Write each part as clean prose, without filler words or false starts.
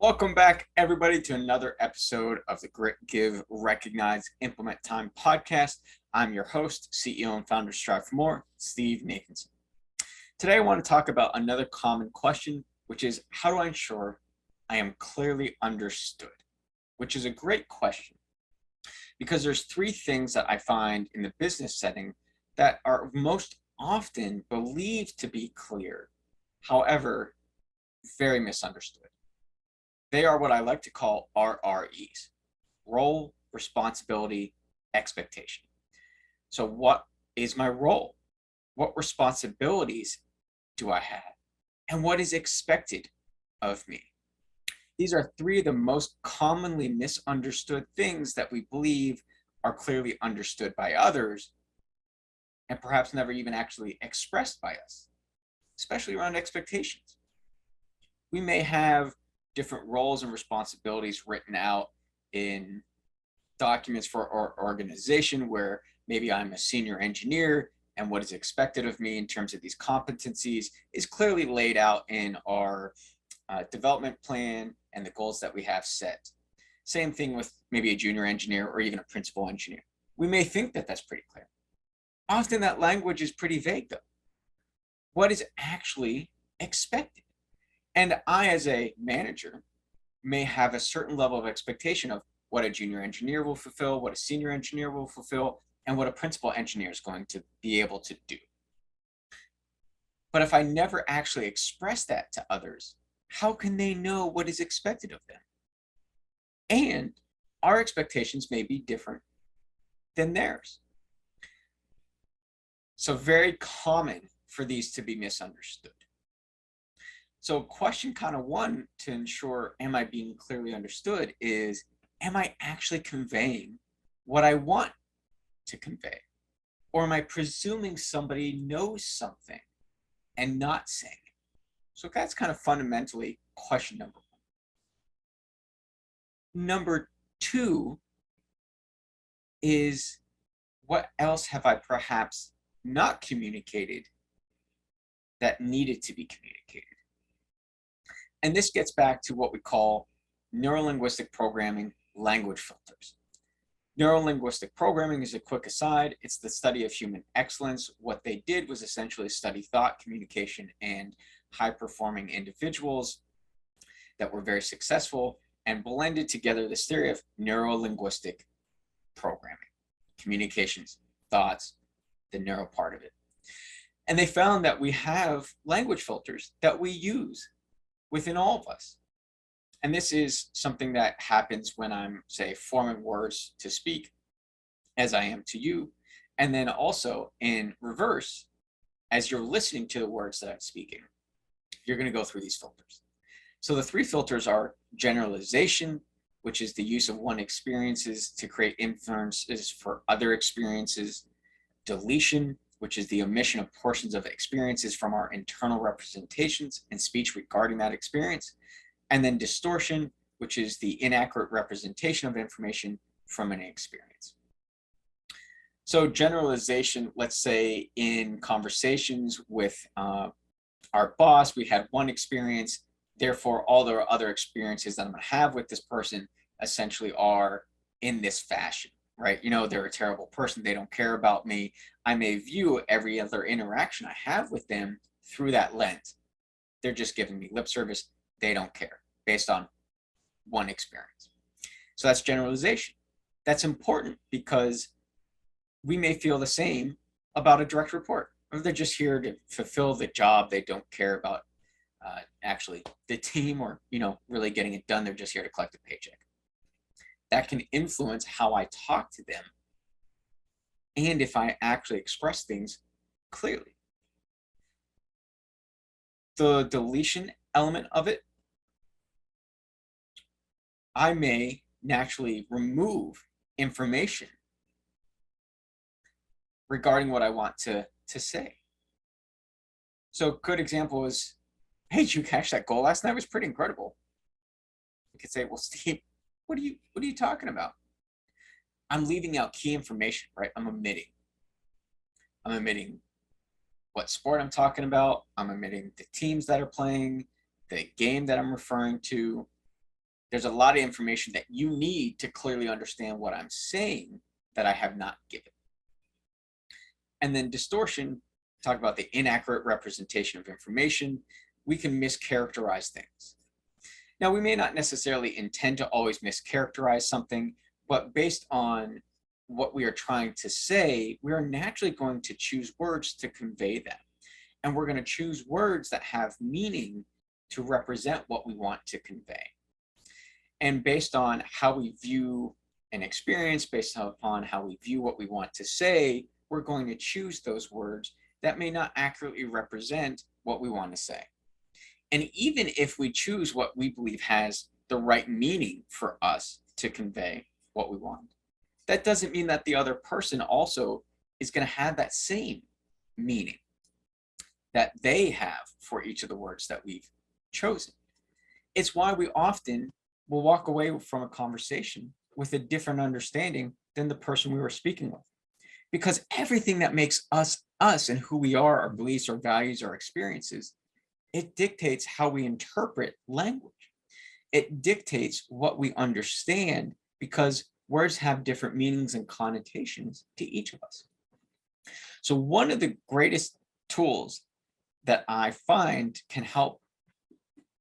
Welcome back, everybody, to another episode of the Grit, Give, Recognize, Implement Time podcast. I'm your host, CEO and founder of Strive for More, Steve Nathanson. Today, I want to talk about another common question, which is how do I ensure I am clearly understood? Which is a great question because there's three things that I find in the business setting that are most often believed to be clear, however, very misunderstood. They are what I like to call RREs: role, responsibility, expectation. So, what is my role? What responsibilities do I have? And what is expected of me? These are three of the most commonly misunderstood things that we believe are clearly understood by others and perhaps never even actually expressed by us, especially around expectations. We may have different roles and responsibilities written out in documents for our organization where maybe I'm a senior engineer and what is expected of me in terms of these competencies is clearly laid out in our development plan and the goals that we have set. Same thing with maybe a junior engineer or even a principal engineer. We may think that that's pretty clear. Often that language is pretty vague though. What is actually expected? And I, as a manager, may have a certain level of expectation of what a junior engineer will fulfill, what a senior engineer will fulfill, and what a principal engineer is going to be able to do. But if I never actually express that to others, how can they know what is expected of them? And our expectations may be different than theirs. So very common for these to be misunderstood. So question kind of one to ensure am I being clearly understood is, am I actually conveying what I want to convey? Or am I presuming somebody knows something and not saying it? So that's kind of fundamentally question number one. Number two is, what else have I perhaps not communicated that needed to be communicated? And this gets back to what we call neurolinguistic programming language filters. Neurolinguistic programming is a quick aside. It's the study of human excellence. What they did was essentially study thought, communication, and high-performing individuals that were very successful and blended together this theory of neurolinguistic programming, communications, thoughts, the neuro part of it. And they found that we have language filters that we use within all of us. And this is something that happens when I'm, say, forming words to speak, as I am to you. And then also in reverse, as you're listening to the words that I'm speaking, you're going to go through these filters. So the three filters are generalization, which is the use of one experiences to create inferences for other experiences. Deletion, which is the omission of portions of experiences from our internal representations and speech regarding that experience. And then distortion, which is the inaccurate representation of information from an experience. So generalization, let's say in conversations with our boss, we had one experience, therefore all the other experiences that I'm gonna have with this person essentially are in this fashion, right? You know, they're a terrible person, they don't care about me. I may view every other interaction I have with them through that lens. They're just giving me lip service, they don't care, based on one experience. So that's generalization. That's important because we may feel the same about a direct report, or they're just here to fulfill the job. They don't care about actually the team or, you know, really getting it done. They're just here to collect a paycheck. That can influence how I talk to them and if I actually express things clearly. The deletion element of it, I may naturally remove information regarding what I want to say. So a good example is, hey, did you catch that goal last night? It was pretty incredible. You could say, well, Steve, what are you talking about? I'm leaving out key information, right? I'm omitting what sport I'm talking about. I'm omitting the teams that are playing, the game that I'm referring to. There's a lot of information that you need to clearly understand what I'm saying that I have not given. And then distortion, talk about the inaccurate representation of information. We can mischaracterize things. Now, we may not necessarily intend to always mischaracterize something, but based on what we are trying to say, we are naturally going to choose words to convey that. And we're going to choose words that have meaning to represent what we want to convey. And based on how we view an experience, based upon how we view what we want to say, we're going to choose those words that may not accurately represent what we want to say. And even if we choose what we believe has the right meaning for us to convey what we want, that doesn't mean that the other person also is going to have that same meaning that they have for each of the words that we've chosen. It's why we often will walk away from a conversation with a different understanding than the person we were speaking with. Because everything that makes us us and who we are, our beliefs, our values, our experiences, it dictates how we interpret language. It dictates what we understand because words have different meanings and connotations to each of us. So one of the greatest tools that I find can help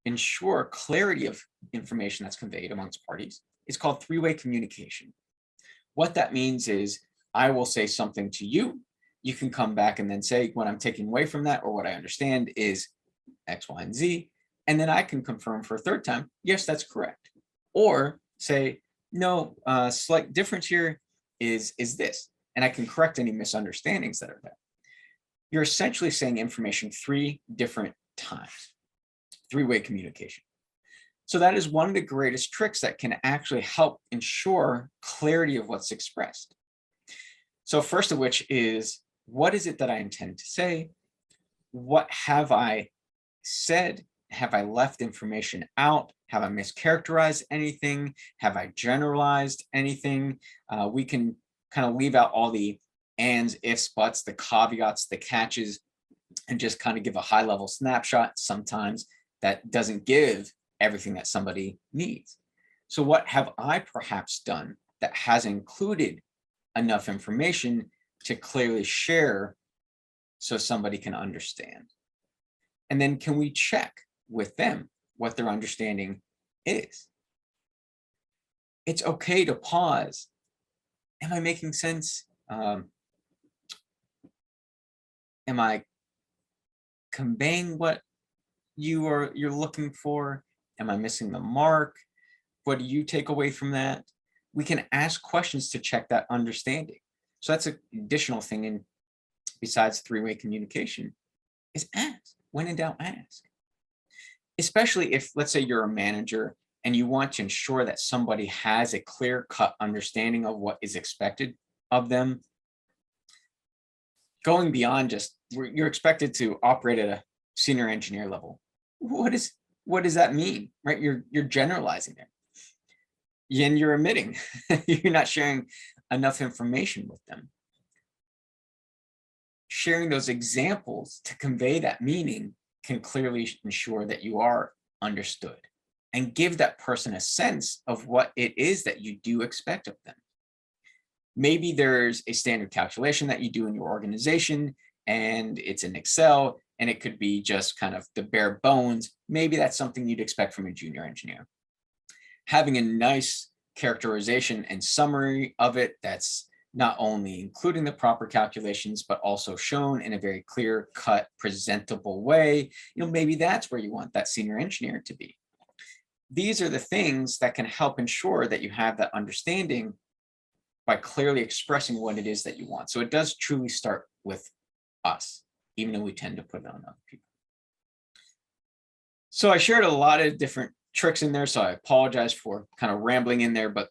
ensure clarity of information that's conveyed amongst parties is called three-way communication. What that means is I will say something to you. You can come back and then say what I'm taking away from that or what I understand is X, Y, and Z. And then I can confirm for a third time, yes, that's correct. Or say, no, slight difference here is this. And I can correct any misunderstandings that are there. You're essentially saying information 3 different times, three-way communication. So that is one of the greatest tricks that can actually help ensure clarity of what's expressed. So first of which is, what is it that I intend to say? What have I said? Have I left information out? Have I mischaracterized anything? Have I generalized anything? We can kind of leave out all the ands, ifs, buts, the caveats, the catches, and just kind of give a high level snapshot. Sometimes that doesn't give everything that somebody needs. So what have I perhaps done that has included enough information to clearly share so somebody can understand? And then can we check with them what their understanding is? It's okay to pause. Am I making sense? Am I conveying what you're looking for? Am I missing the mark? What do you take away from that? We can ask questions to check that understanding. So that's an additional thing in besides three-way communication is ask. When in doubt, ask. Especially if, let's say you're a manager and you want to ensure that somebody has a clear-cut understanding of what is expected of them. Going beyond just, you're expected to operate at a senior engineer level. What does that mean, right? You're generalizing there. And you're omitting. You're not sharing enough information with them. Sharing those examples to convey that meaning can clearly ensure that you are understood and give that person a sense of what it is that you do expect of them. Maybe there's a standard calculation that you do in your organization and it's in Excel and it could be just kind of the bare bones. Maybe that's something you'd expect from a junior engineer. Having a nice characterization and summary of it that's not only including the proper calculations, but also shown in a very clear cut, presentable way, maybe that's where you want that senior engineer to be. These are the things that can help ensure that you have that understanding by clearly expressing what it is that you want. So it does truly start with us, even though we tend to put it on other people. So I shared a lot of different tricks in there, so I apologize for kind of rambling in there, but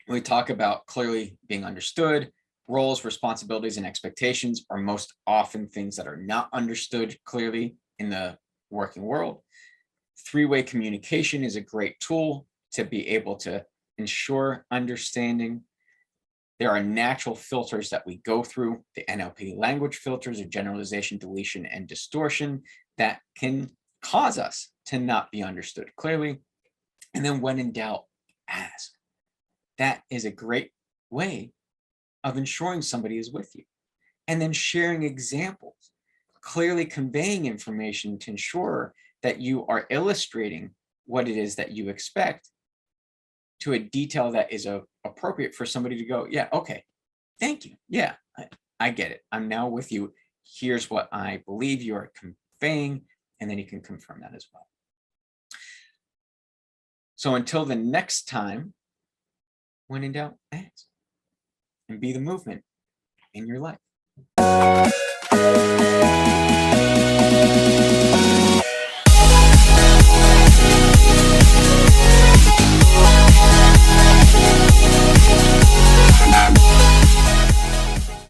when we talk about clearly being understood, roles, responsibilities, and expectations are most often things that are not understood clearly in the working world. Three-way communication is a great tool to be able to ensure understanding. There are natural filters that we go through, the NLP language filters of generalization, deletion, and distortion that can cause us to not be understood clearly. And then when in doubt, ask. That is a great way of ensuring somebody is with you. And then sharing examples, clearly conveying information to ensure that you are illustrating what it is that you expect to a detail that is appropriate for somebody to go, yeah, okay, thank you. Yeah, I get it. I'm now with you. Here's what I believe you are conveying, and then you can confirm that as well. So until the next time, when in doubt, ask and be the movement in your life.